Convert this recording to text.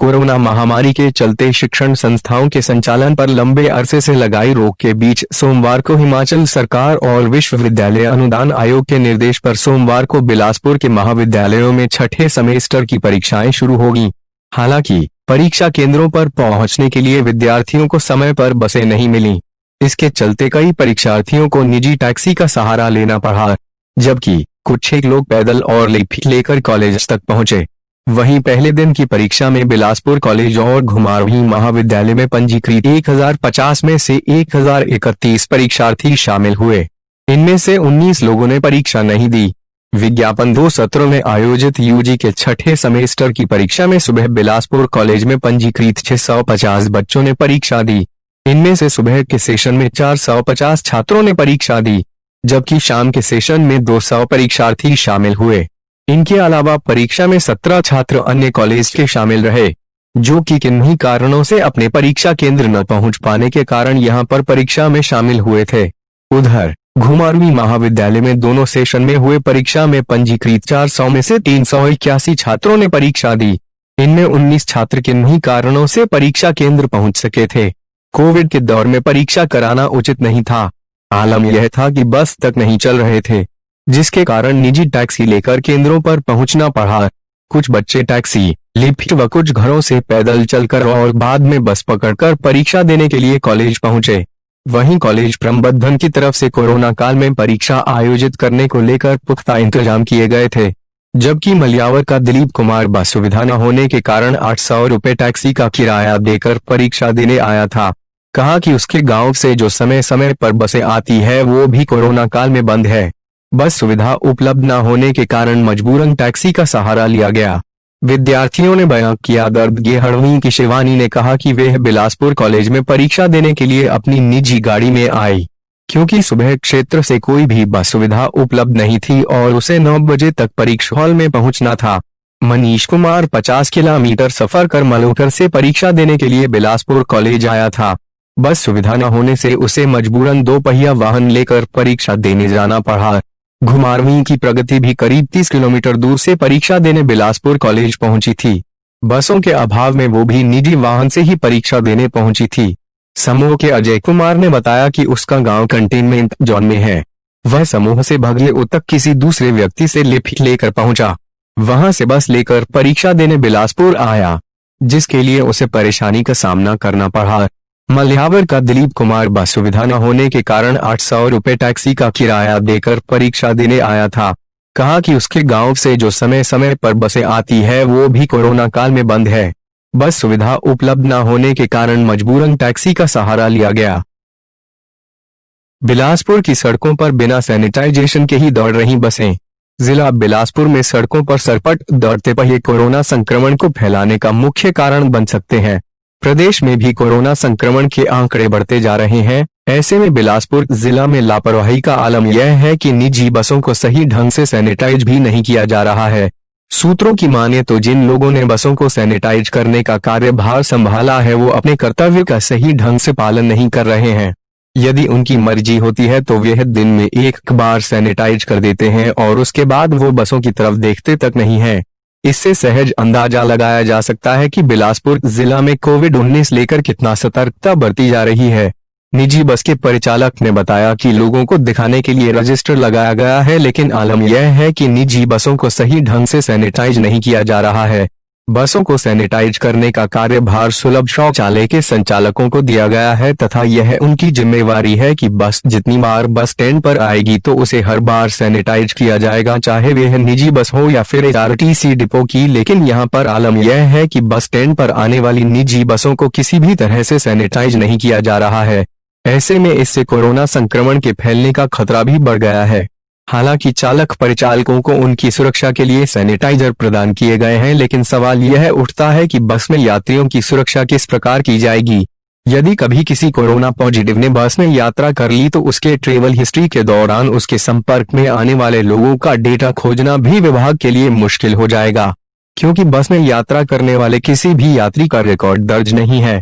Corona महामारी के चलते शिक्षण संस्थाओं के संचालन पर लंबे अरसे से लगाई रोक के बीच सोमवार को हिमाचल सरकार और विश्वविद्यालय अनुदान आयोग के निर्देश पर सोमवार को बिलासपुर के महाविद्यालयों में छठे सेमेस्टर की परीक्षाएं शुरू होगी। हालांकि परीक्षा केंद्रों पर पहुंचने के लिए विद्यार्थियों को समय पर बसें नहीं मिली। इसके चलते कई परीक्षार्थियों को निजी टैक्सी का सहारा लेना पड़ा, जबकि कुछ लोग पैदल और लिफ्ट लेकर कॉलेज तक पहुंचे। वहीं पहले दिन की परीक्षा में बिलासपुर कॉलेज और घुमारवीं महाविद्यालय में पंजीकृत 1050 में से 1031 परीक्षार्थी शामिल हुए। इनमें से 19 लोगों ने परीक्षा नहीं दी। विज्ञापन 2 सत्रों में आयोजित यूजी के छठे सेमेस्टर की परीक्षा में सुबह बिलासपुर कॉलेज में पंजीकृत 650 बच्चों ने परीक्षा दी। इनमें से सुबह के सेशन में 450 छात्रों ने परीक्षा दी, जबकि शाम के सेशन में 200 परीक्षार्थी शामिल हुए। इनके अलावा परीक्षा में 17 छात्र अन्य कॉलेज के शामिल रहे, जो कि किन्हीं कारणों से अपने परीक्षा केंद्र न पहुंच पाने के कारण यहां पर परीक्षा में शामिल हुए थे। उधर घुमारवीं महाविद्यालय में दोनों सेशन में हुए परीक्षा में पंजीकृत 400 में से 381 छात्रों ने परीक्षा दी। इनमें 19 छात्र किन्हीं कारणों से परीक्षा केंद्र पहुंच सके थे। कोविड के दौर में परीक्षा कराना उचित नहीं था। आलम यह था कि बस तक नहीं चल रहे थे, जिसके कारण निजी टैक्सी लेकर केंद्रों पर पहुंचना पड़ा। कुछ बच्चे टैक्सी, लिफ्ट व कुछ घरों से पैदल चलकर और बाद में बस पकड़कर परीक्षा देने के लिए कॉलेज पहुंचे। वहीं कॉलेज प्रबंधन की तरफ से कोरोना काल में परीक्षा आयोजित करने को लेकर पुख्ता इंतजाम किए गए थे, जबकि मलियावर का दिलीप कुमार बस सुविधा न होने के कारण 800 रुपए टैक्सी का किराया देकर परीक्षा देने आया था। कहा कि उसके गांव से जो समय समय पर बसें आती है वो भी कोरोना काल में बंद है। बस सुविधा उपलब्ध न होने के कारण मजबूरन टैक्सी का सहारा लिया गया। विद्यार्थियों ने बयां किया दर्द। गेहड़वीं की शिवानी ने कहा कि वे बिलासपुर कॉलेज में परीक्षा देने के लिए अपनी निजी गाड़ी में आई, क्योंकि सुबह क्षेत्र से कोई भी बस सुविधा उपलब्ध नहीं थी और उसे 9 बजे तक परीक्षा हॉल में पहुंचना था। मनीष कुमार 50 किलोमीटर सफर कर मलोटर से परीक्षा देने के लिए बिलासपुर कॉलेज आया था। बस सुविधा न होने से उसे मजबूरन 2 पहिया वाहन लेकर परीक्षा देने जाना पड़ा। घुमारवीं की प्रगति भी करीब 30 किलोमीटर दूर से परीक्षा देने बिलासपुर कॉलेज पहुंची थी। बसों के अभाव में वो भी निजी वाहन से ही परीक्षा देने पहुंची थी। समूह के अजय कुमार ने बताया कि उसका गांव कंटेनमेंट जोन में है। वह समूह से भगले तक किसी दूसरे व्यक्ति से लिफ्ट लेकर पहुंचा। वहां से बस लेकर परीक्षा देने बिलासपुर आया, जिसके लिए उसे परेशानी का सामना करना पड़ा। मलियावर का दिलीप कुमार बस सुविधा न होने के कारण 800 रुपए टैक्सी का किराया देकर परीक्षा देने आया था। कहा कि उसके गांव से जो समय समय पर बसें आती है वो भी कोरोना काल में बंद है। बस सुविधा उपलब्ध न होने के कारण मजबूरन टैक्सी का सहारा लिया गया। बिलासपुर की सड़कों पर बिना सैनिटाइजेशन के ही दौड़ रही बसें। जिला बिलासपुर में सड़कों पर सरपट दौड़ते पहिए कोरोना संक्रमण को फैलाने का मुख्य कारण बन सकते हैं। प्रदेश में भी कोरोना संक्रमण के आंकड़े बढ़ते जा रहे हैं। ऐसे में बिलासपुर जिला में लापरवाही का आलम यह है कि निजी बसों को सही ढंग से सैनिटाइज भी नहीं किया जा रहा है। सूत्रों की माने तो जिन लोगों ने बसों को सैनिटाइज करने का कार्यभार संभाला है वो अपने कर्तव्य का सही ढंग से पालन नहीं कर रहे हैं। यदि उनकी मर्जी होती है तो वे दिन में एक बार सैनिटाइज कर देते हैं और उसके बाद वो बसों की तरफ देखते तक नहीं है। इससे सहज अंदाजा लगाया जा सकता है कि बिलासपुर जिला में कोविड-19 लेकर कितना सतर्कता बरती जा रही है। निजी बस के परिचालक ने बताया कि लोगों को दिखाने के लिए रजिस्टर लगाया गया है, लेकिन आलम यह है कि निजी बसों को सही ढंग से सैनिटाइज नहीं किया जा रहा है। बसों को सैनिटाइज करने का कार्यभार सुलभ शौचालय के संचालकों को दिया गया है तथा यह उनकी जिम्मेवारी है कि बस जितनी बार बस स्टैंड पर आएगी तो उसे हर बार सैनिटाइज किया जाएगा, चाहे वह निजी बस हो या फिर आरटीसी डिपो की। लेकिन यहां पर आलम यह है कि बस स्टैंड पर आने वाली निजी बसों को किसी भी तरह से सैनिटाइज नहीं किया जा रहा है। ऐसे में इससे कोरोना संक्रमण के फैलने का खतरा भी बढ़ गया है। हालांकि चालक परिचालकों को उनकी सुरक्षा के लिए सैनिटाइजर प्रदान किए गए हैं, लेकिन सवाल यह उठता है कि बस में यात्रियों की सुरक्षा किस प्रकार की जाएगी। यदि कभी किसी कोरोना पॉजिटिव ने बस में यात्रा कर ली तो उसके ट्रेवल हिस्ट्री के दौरान उसके संपर्क में आने वाले लोगों का डेटा खोजना भी विभाग के लिए मुश्किल हो जाएगा, क्योंकि बस में यात्रा करने वाले किसी भी यात्री का रिकॉर्ड दर्ज नहीं है।